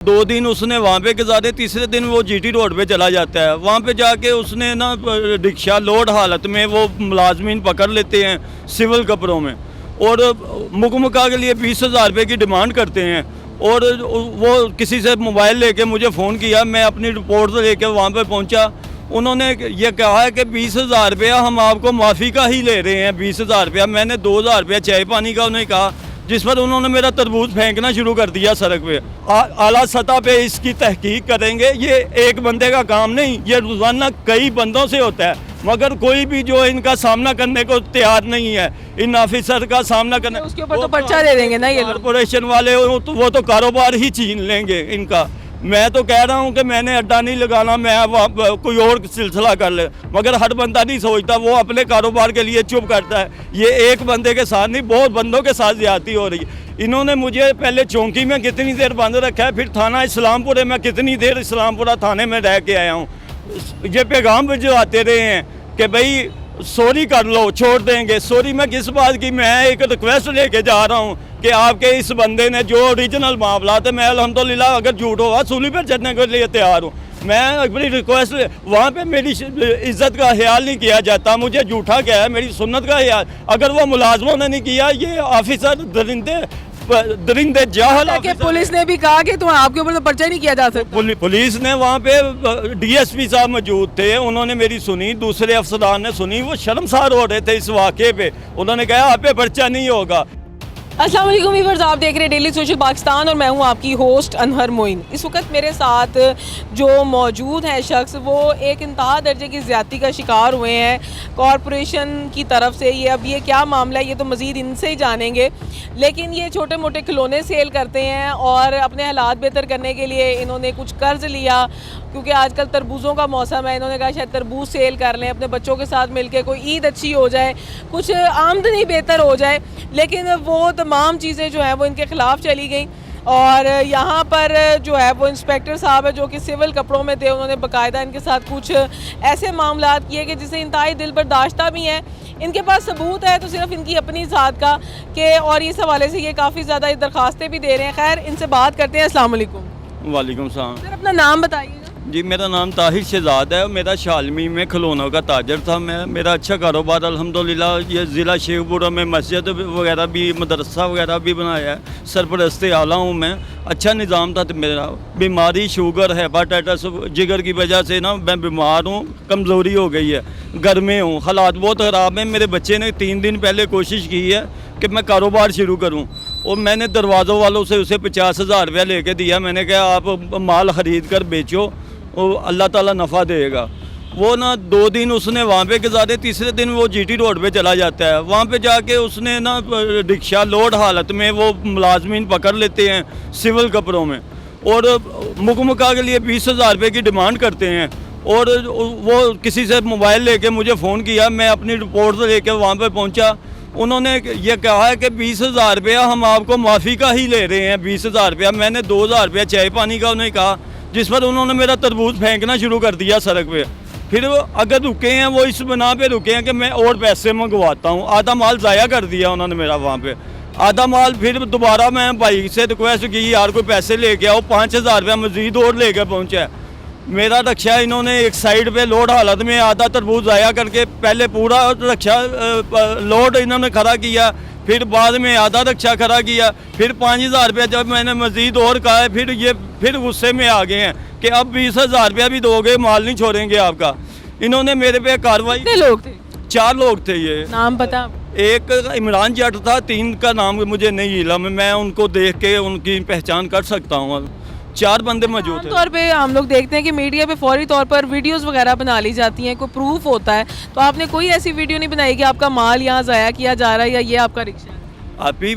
2 दिन उसने वहाँ पे गुजारे, तीसरे दिन वो जीटी रोड पे चला जाता है। वहाँ पे जाके उसने ना रिक्शा लोड हालत में वो मुलाजमीन पकड़ लेते हैं सिविल कपड़ों में और मुकमका के लिए 20,000 रुपये की डिमांड करते हैं। और वो किसी से मोबाइल लेके मुझे फ़ोन किया, मैं अपनी रिपोर्ट लेके वहाँ पे पहुँचा। उन्होंने ये कहा है कि 20,000 रुपया हम आपको माफ़ी का ही ले रहे हैं, 20,000 रुपया। मैंने 2,000 रुपया चाय पानी का उन्हें कहा, जिस पर उन्होंने मेरा तरबूज फेंकना शुरू कर दिया सड़क पे। आला सतह पे इसकी तहकीक करेंगे। ये एक बंदे का काम नहीं, ये रोज़ाना कई बंदों से होता है, मगर कोई भी जो इनका सामना करने को तैयार नहीं है। इन ऑफिसर का सामना करने उसके ऊपर तो पर्चा दे देंगे ना ये लोग। कॉरपोरेशन वाले वो तो कारोबार ही छीन लेंगे इनका। मैं तो कह रहा हूँ कि मैंने अड्डा नहीं लगाना, मैं कोई और सिलसिला कर ले, मगर हर बंदा नहीं सोचता, वो अपने कारोबार के लिए चुप करता है। ये एक बंदे के साथ नहीं, बहुत बंदों के साथ ज्यादती हो रही है। इन्होंने मुझे पहले चौंकी में कितनी देर बंद रखा है, फिर थाना इस्लामपुर में कितनी देर इस्लामपुरा थाने में रह के आया हूँ। ये पैगाम भिजवाते रहे हैं कि भाई सॉरी कर लो, छोड़ देंगे। सॉरी मैं किस बात की, मैं एक रिक्वेस्ट लेके जा रहा हूँ कि आपके इस बंदे ने जो ओरिजिनल मामला थे, मैं अल्हम्दुलिल्लाह अगर झूठ होगा सूली पर चढ़ने के लिए तैयार हूँ। मैं अपनी रिक्वेस्ट, वहाँ पे मेरी इज्जत का ख्याल नहीं किया जाता, मुझे झूठा क्या है, मेरी सुन्नत का ख्याल अगर वो मुलाजमों ने नहीं किया, ये ऑफिसर दरिंदे जाहल। पुलिस ने भी कहा कि आपके ऊपर तो पर्चा नहीं किया जा सकता। पुलिस ने वहाँ पे डीएसपी साहब मौजूद थे, उन्होंने मेरी सुनी, दूसरे अफसरान ने सुनी, वो शर्मसार हो रहे थे इस वाक़े पे। उन्होंने कहा आप पे पर्चा नहीं होगा। अस्सलाम वालेकुम व्यूअर्स, आप देख रहे हैं डेली सोशल पाकिस्तान और मैं हूं आपकी होस्ट अनहर मोइन। इस वक्त मेरे साथ जो मौजूद है शख्स, वो एक इंतहा दर्जे की ज़्यादती का शिकार हुए हैं कॉरपोरेशन की तरफ से। अब ये क्या मामला है, ये तो मज़ीद इनसे ही जानेंगे। लेकिन ये छोटे मोटे खिलौने सेल करते हैं और अपने हालात बेहतर करने के लिए इन्होंने कुछ कर्ज लिया, क्योंकि आजकल तरबूज़ों का मौसम है। इन्होंने कहा शायद तरबूज सेल कर लें, अपने बच्चों के साथ मिलकर कोई ईद अच्छी हो जाए, कुछ आमदनी बेहतर हो जाए। लेकिन वो तमाम चीज़ें जो हैं वो इनके ख़िलाफ़ चली गई। और यहाँ पर जो है वो इंस्पेक्टर साहब है जो कि सिविल कपड़ों में थे, उन्होंने बाकायदा इनके साथ कुछ ऐसे मामला किए कि जिसे इंतहाई दिल बर्दाश्ता भी हैं। इनके पास सबूत है तो सिर्फ इनकी अपनी ज़ात का कि, और इस हवाले से ये काफ़ी ज़्यादा दरख्वास्तें भी दे रहे हैं। खैर, इनसे बात करते हैं। अस्सलाम वालेकुम। वालेकुम सलाम। सर, अपना नाम बताइएगा। जी, मेरा नाम ताहिर शहजाद है। मेरा शालमी में खिलौनों का ताजर था। मेरा अच्छा कारोबार अल्हम्दुलिल्लाह। ये ज़िला शेखपुरा में मस्जिद वगैरह भी, मदरसा वगैरह भी बनाया है। सरपरस्त आला हूँ मैं। अच्छा निज़ाम था मेरा। बीमारी शुगर हेपाटाइटिस जिगर की वजह से ना मैं बीमार हूँ, कमज़ोरी हो गई है, घर में हूँ, हालात बहुत ख़राब हैं। मेरे बच्चे ने 3 दिन पहले कोशिश की है कि मैं कारोबार शुरू करूँ, और मैंने दरवाज़ों वालों से उसे 50,000 रुपया लेके दिया। मैंने कहा आप माल ख़रीद कर बेचो, और अल्लाह ताला नफ़ा देगा। वो ना 2 दिन उसने वहाँ पे गुजारे, तीसरे दिन वो जीटी रोड पे चला जाता है। वहाँ पे जाके उसने ना रिक्शा लोड हालत में वो मुलाजमीन पकड़ लेते हैं सिविल कपड़ों में और मुकमका के लिए 20,000 रुपये की डिमांड करते हैं। और वो किसी से मोबाइल लेके मुझे फ़ोन किया, मैं अपनी रिपोर्ट लेके वहाँ पे पहुँचा। उन्होंने ये कहा है कि 20,000 रुपया हम आपको माफ़ी का ही ले रहे हैं, 20,000 रुपया। मैंने 2,000 रुपया चाय पानी का उन्हें कहा, जिस पर उन्होंने मेरा तरबूज फेंकना शुरू कर दिया सड़क पे। फिर अगर रुके हैं वो इस बना पे रुके हैं कि मैं और पैसे मंगवाता हूँ। आधा माल ज़ाया कर दिया उन्होंने मेरा वहाँ पे, आधा माल। फिर दोबारा मैं भाई से रिक्वेस्ट की, यार कोई पैसे लेके आओ, 5,000 रुपया मज़ीद और लेकर पहुँचा। मेरा रक्षा इन्होंने एक साइड पे लोड हालत में आधा तरबूज ज़ाया करके पहले पूरा रक्षा लोड इन्होंने खड़ा किया, फिर बाद में आधा रक्षा खड़ा किया। फिर 5,000 रुपया जब मैंने मज़ीद और कहा है, फिर गुस्से में आ गए हैं कि अब 20,000 रुपया भी दोगे, माल नहीं छोड़ेंगे आपका। इन्होंने मेरे पे कार्रवाई। कितने लोग थे? 4 लोग थे। ये नाम पता? एक इमरान जट था, 3 का नाम मुझे नहीं इल्म, मैं उनको देख के उनकी पहचान कर सकता हूँ। 4 बंदे मौजूद थे। तौर पे हम लोग देखते हैं कि मीडिया पे फौरी तौर पर वीडियोस वगैरह बना ली जाती हैं, कोई प्रूफ होता है, तो आपने कोई ऐसी वीडियो नहीं बनाई कि आपका माल यहाँ ज़ाया किया जा रहा है या ये आपका रिक्शा है? अभी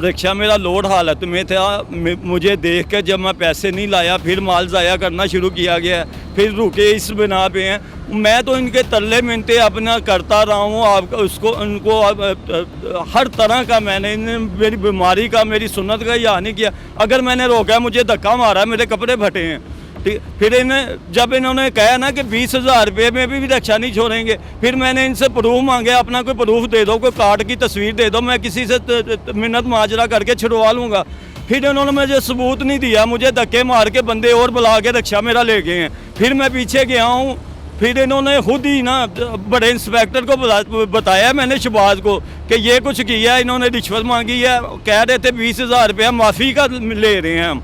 रिक्शा मेरा लोड हालत में था, मुझे देख कर जब मैं पैसे नहीं लाया, फिर माल ज़ाया करना शुरू किया गया, फिर रुके इस बिना पे हैं। मैं तो इनके तरले मिनते अपना करता रहा हूँ, आपका उसको उनको हर तरह का मैंने, मेरी बीमारी का, मेरी सुन्नत का यह नहीं किया। अगर मैंने रोका, मुझे धक्का मारा, मेरे कपड़े फटे हैं। ठीक, फिर जब इन्होंने कहा ना कि 20,000 रुपये में भी रक्षा नहीं छोड़ेंगे, फिर मैंने इनसे प्रूफ मांगे, अपना कोई प्रूफ दे दो, कोई कार्ड की तस्वीर दे दो, मैं किसी से मिन्नत माजरा करके छुड़वा लूँगा। फिर इन्होंने मुझे सबूत नहीं दिया, मुझे धक्के मार के बंदे और बुला के रिक्शा मेरा ले गए हैं। फिर मैं पीछे गया हूँ, फिर इन्होंने खुद ही ना बड़े इंस्पेक्टर को बताया मैंने शहबाज को कि ये कुछ किया है, इन्होंने रिश्वत मांगी है, कह रहे थे 20,000 रुपया माफ़ी का ले रहे हैं हम।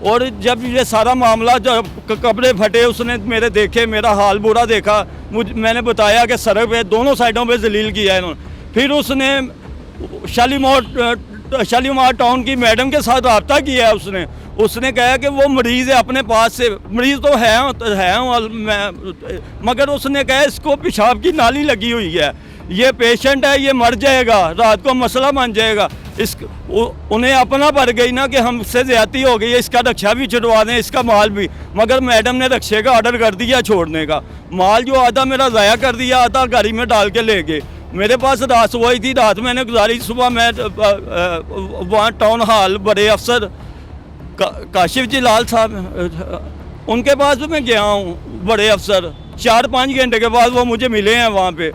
और जब ये सारा मामला, जब कपड़े फटे उसने मेरे देखे, मेरा हाल बुरा देखा, मैंने बताया कि सड़क पे दोनों साइडों पे जलील किया है इन्होंने। फिर उसने शालीमार टाउन की मैडम के साथ रब्ता किया है उसने कहा कि वो मरीज़ है, अपने पास से मरीज़ तो है मगर उसने कहा इसको पेशाब की नाली लगी हुई है, ये पेशेंट है, ये मर जाएगा, रात को मसला बन जाएगा। उन्हें अपना पड़ गई ना कि हमसे ज़्यादती हो गई है, इसका रक्षा भी छुड़वा दें, इसका माल भी। मगर मैडम ने रक्षे का ऑर्डर कर दिया छोड़ने का। माल जो आधा मेरा ज़ाया कर दिया, आधा गाड़ी में डाल के ले गए। मेरे पास रात हुई थी, रात मैंने गुजारी, सुबह मैं वहाँ टाउन हॉल बड़े अफसर काशिफ जी लाल साहब उनके पास भी मैं गया हूँ, बड़े अफसर 4-5 घंटे के बाद वो मुझे मिले हैं वहाँ पे।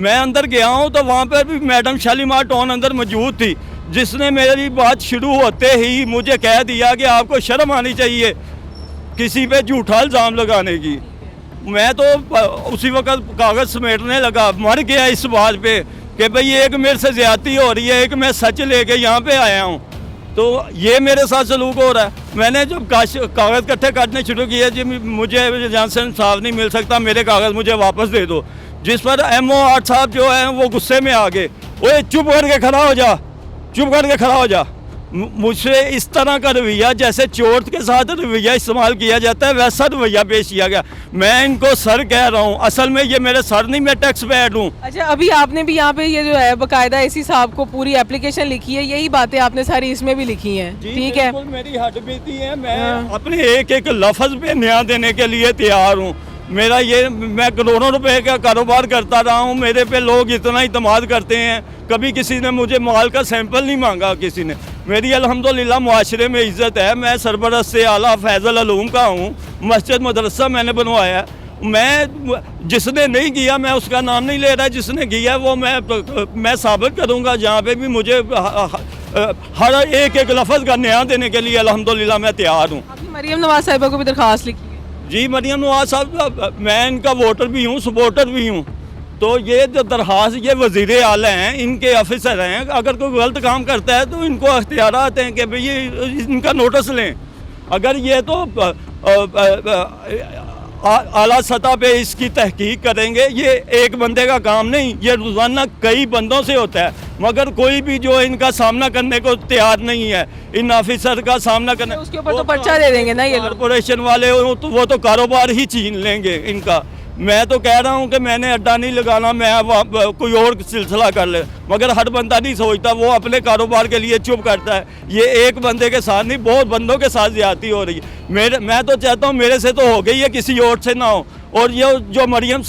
मैं अंदर गया हूँ तो वहाँ पर भी मैडम शालीमार टाउन अंदर मौजूद थी, जिसने मेरी बात शुरू होते ही मुझे कह दिया कि आपको शर्म आनी चाहिए किसी पे झूठा इल्ज़ाम लगाने की। मैं तो उसी वक्त कागज़ समेटने लगा, मर गया इस बात पे कि भाई एक मेरे से ज़्यादती हो रही है, एक मैं सच लेके यहाँ पे आया हूँ, तो ये मेरे साथ सलूक हो रहा है। मैंने जब कागज़ इकट्ठे काटने शुरू किए, जी मुझे जहाँ से इंसाफ नहीं मिल सकता, मेरे कागज़ मुझे वापस दे दो। जिस पर MO 8 साहब जो हैं वो गुस्से में आ गए, ओए चुप करके खड़ा हो जा, चुप करके खड़ा हो जा। मुझसे इस तरह का रवैया, जैसे चोट के साथ रवैया इस्तेमाल किया जाता है, वैसा रवैया पेश किया गया। मैं इनको सर कह रहा हूँ, असल में ये मेरे सर नहीं, मैं टैक्स पेड हूँ। अच्छा, अभी आपने भी यहाँ पे ये जो है बाकायदा एसी साहब को पूरी एप्लीकेशन लिखी है, यही बातें आपने सारी इसमें भी लिखी हैं, ठीक है? मेरी हद बीती है, मैं अपने एक लफ्ज़ पे न्याय देने के लिए तैयार हूँ। मेरा ये, मैं करोड़ों रुपए का कारोबार करता रहा हूँ, मेरे पे लोग इतना इतमाद करते हैं, कभी किसी ने मुझे माल का सैंपल नहीं मांगा किसी ने। मेरी अल्हम्दुलिल्लाह मुआशरे में इज़्ज़त है। मैं सरबरस्त आला फैज़ल अलूम का हूँ, मस्जिद मदरसा मैंने बनवाया है। मैं जिसने नहीं किया मैं उसका नाम नहीं ले रहा, जिसने किया वो मैं साबित करूँगा जहाँ पे भी मुझे हर एक लफ्ज़ का न्याय देने के लिए अल्हम्दुलिल्लाह मैं तैयार हूँ। मरियम नवाज साहिबा को भी दरख्वास्त लिखी है? जी, मरियम नवाज साहब, मैं इनका वोटर भी हूँ, सपोर्टर भी हूँ। तो ये जो दरख्वास्त, ये वज़ीर आला हैं, इनके ऑफिसर हैं, अगर कोई गलत काम करता है तो इनको अख्तियारात हैं कि भाई इनका नोटिस लें। अगर ये तो आला सतह पे इसकी तहकीक करेंगे, ये एक बंदे का काम नहीं, ये रोज़ाना कई बंदों से होता है, मगर कोई भी जो इनका सामना करने को तैयार नहीं है, इन ऑफिसर का सामना करने। उसके ऊपर तो पर्चा दे देंगे ना ये कॉरपोरेशन वाले, वो तो कारोबार ही छीन लेंगे इनका। मैं तो कह रहा हूँ कि मैंने अड्डा नहीं लगाना, मैं कोई और सिलसिला कर ले, मगर हर बंदा नहीं सोचता, वो अपने कारोबार के लिए चुप करता है। ये एक बंदे के साथ नहीं, बहुत बंदों के साथ ज़्यादती हो रही है। मैं तो चाहता हूँ मेरे से तो हो गई है, किसी और से ना हो। और ये जो मरियम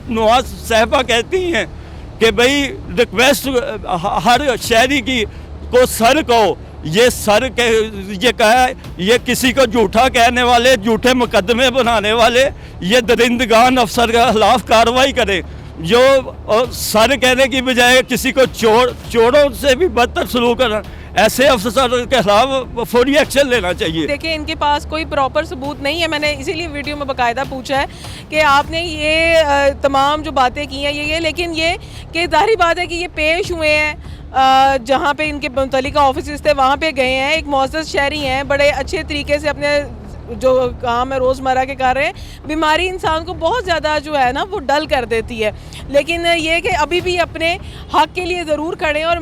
नवाज साहिबा कहती हैं कि भाई रिक्वेस्ट हर शहरी की को सर कहो, ये सर के ये कहा, ये किसी को झूठा कहने वाले, झूठे मुकदमे बनाने वाले, ये दरिंदगान अफसर के खिलाफ कार्रवाई करें, जो सर कहने की बजाय किसी को चोरों से भी बदतर सलूक करना। ऐसे अफसर के खिलाफ फौरी एक्शन लेना चाहिए। देखिए, इनके पास कोई प्रॉपर सबूत नहीं है, मैंने इसीलिए वीडियो में बाकायदा पूछा है कि आपने ये तमाम जो बातें की हैं ये लेकिन ये कि ज़ाहिर बात है कि ये पेश हुए हैं जहाँ पे इनके मुतल्लिका ऑफिस थे, वहाँ पे गए हैं, एक मुअज़्ज़ज़ शहरी हैं, बड़े अच्छे तरीके से अपने जो काम है रोज़मर्रा के कर रहे हैं। बीमारी इंसान को बहुत ज़्यादा जो है ना वो डल कर देती है, लेकिन ये कि अभी भी अपने हक़ के लिए ज़रूर खड़े हैं। और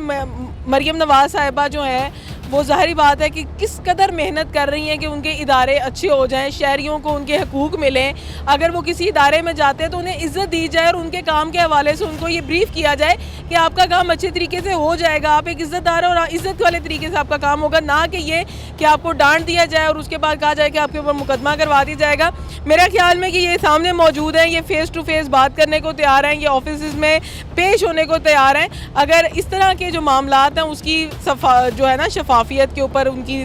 मरियम नवाज़ साहिबा जो हैं वो ज़ाहिर बात है कि किस कदर मेहनत कर रही हैं कि उनके इदारे अच्छे हो जाएं, शहरियों को उनके हकूक़ मिलें। अगर वो किसी इदारे में जाते हैं तो उन्हें इज़्ज़त दी जाए और उनके काम के हवाले से उनको ये ब्रीफ़ किया जाए कि आपका काम अच्छे तरीके से हो जाएगा, आप एक इज़्ज़तदार और इज़्ज़त वाले तरीके से आपका काम होगा, ना कि ये कि आपको डांट दिया जाए और उसके बाद कहा जाए कि आपके ऊपर मुकदमा करवा दिया जाएगा। मेरा ख्याल में कि ये सामने मौजूद हैं, ये फ़ेस टू फेस बात करने को तैयार हैं, ये ऑफिस में पेश होने को तैयार हैं। अगर इस तरह के जो मामलात हैं उसकी जो है ना शफाफियत के ऊपर उनकी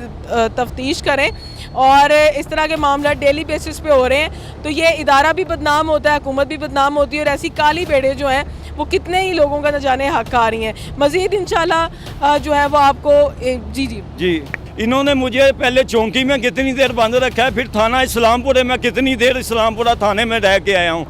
तफ्तीश करें और इस तरह के मामला डेली बेसिस पे हो रहे हैं तो ये इदारा भी बदनाम होता है, हुकूमत भी बदनाम होती है और ऐसी काली भेड़ें जो हैं वो कितने ही लोगों का न जाने हक आ रही हैं। मज़ीद इंशाल्लाह जो है वो आपको जी जी जी, इन्होंने मुझे पहले चौंकी में कितनी देर बंद रखा है, फिर थाना इस्लामपुर में कितनी देर इस्लामपुरा थाने में रह के आया हूँ।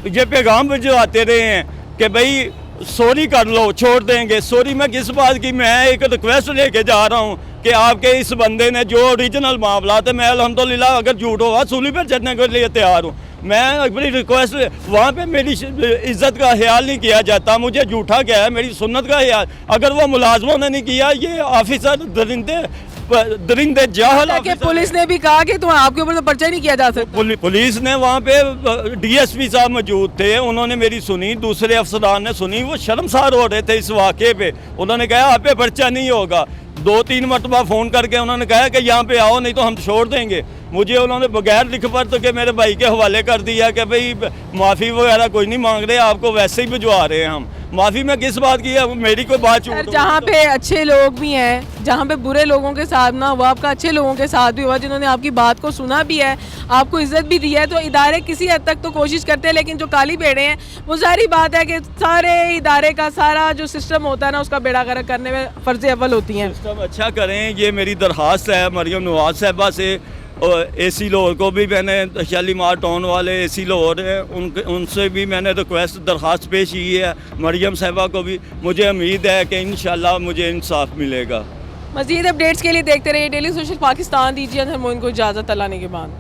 ये पैगाम भिजवाते रहे हैं कि भाई सॉरी कर लो, छोड़ देंगे। सॉरी मैं किस बात की, मैं एक रिक्वेस्ट लेके जा रहा हूँ कि आपके इस बंदे ने जो ओरिजिनल मामला थे, मैं अल्हम्दुलिल्लाह अगर झूठ होगा सूली पर चढ़ने के लिए तैयार हूँ। मैं अपनी रिक्वेस्ट, वहाँ पे मेरी इज्जत का ख्याल नहीं किया जाता, मुझे झूठा क्या है, मेरी सुन्नत का ख्याल अगर वो मुलाजमों ने नहीं किया, ये ऑफिसर दरिंदे जाहल ताकि पुलिस ने भी कहा कि तुम आपके ऊपर तो पर्चा नहीं किया जा सकता। पुलिस ने वहाँ पे डीएसपी साहब मौजूद थे, उन्होंने मेरी सुनी, दूसरे अफसरान ने सुनी, वो शर्मसार हो रहे थे इस वाक़े पे। उन्होंने कहा आप पे पर्चा नहीं होगा। 2-3 मरतबा फ़ोन करके उन्होंने कहा कि यहाँ पे आओ नहीं तो हम छोड़ देंगे। मुझे उन्होंने बगैर लिख पढ़ के मेरे भाई के हवाले कर दिया कि भाई माफ़ी वगैरह कोई नहीं मांग रहे, आपको वैसे ही भिजवा रहे हैं हम। माफ़ी में किस बात की है, मेरी कोई बात सर छूट जहाँ पे अच्छे लोग भी हैं, जहाँ पे बुरे लोगों के साथ ना हुआ, आपका अच्छे लोगों के साथ भी हुआ, जिन्होंने आपकी बात को सुना भी है, आपको इज्जत भी दी है, तो इदारे किसी हद तक तो कोशिश करते हैं। लेकिन जो काली भेड़े हैं, वो सारी बात है कि सारे इदारे का सारा जो सिस्टम होता है ना, उसका बेड़ा गर्क करने में फ़र्ज़ अव्वल होती हैं। सिस्टम अच्छा करें, ये मेरी दरख्वास्त है मरियम नवाज साहबा से। और एसी लाहौर को भी मैंने, शालीमार टाउन वाले एसी लाहौर हैं, उनसे भी मैंने रिक्वेस्ट दरख्वास्त पेश की है, मरियम साहबा को भी। मुझे उम्मीद है कि इंशाल्लाह मुझे इंसाफ मिलेगा। मज़ीद अपडेट्स के लिए देखते रहिए डेली सोशल पाकिस्तान। दीजिए अनहर मोइन को इजाज़त, अल्लाह ने के बाद।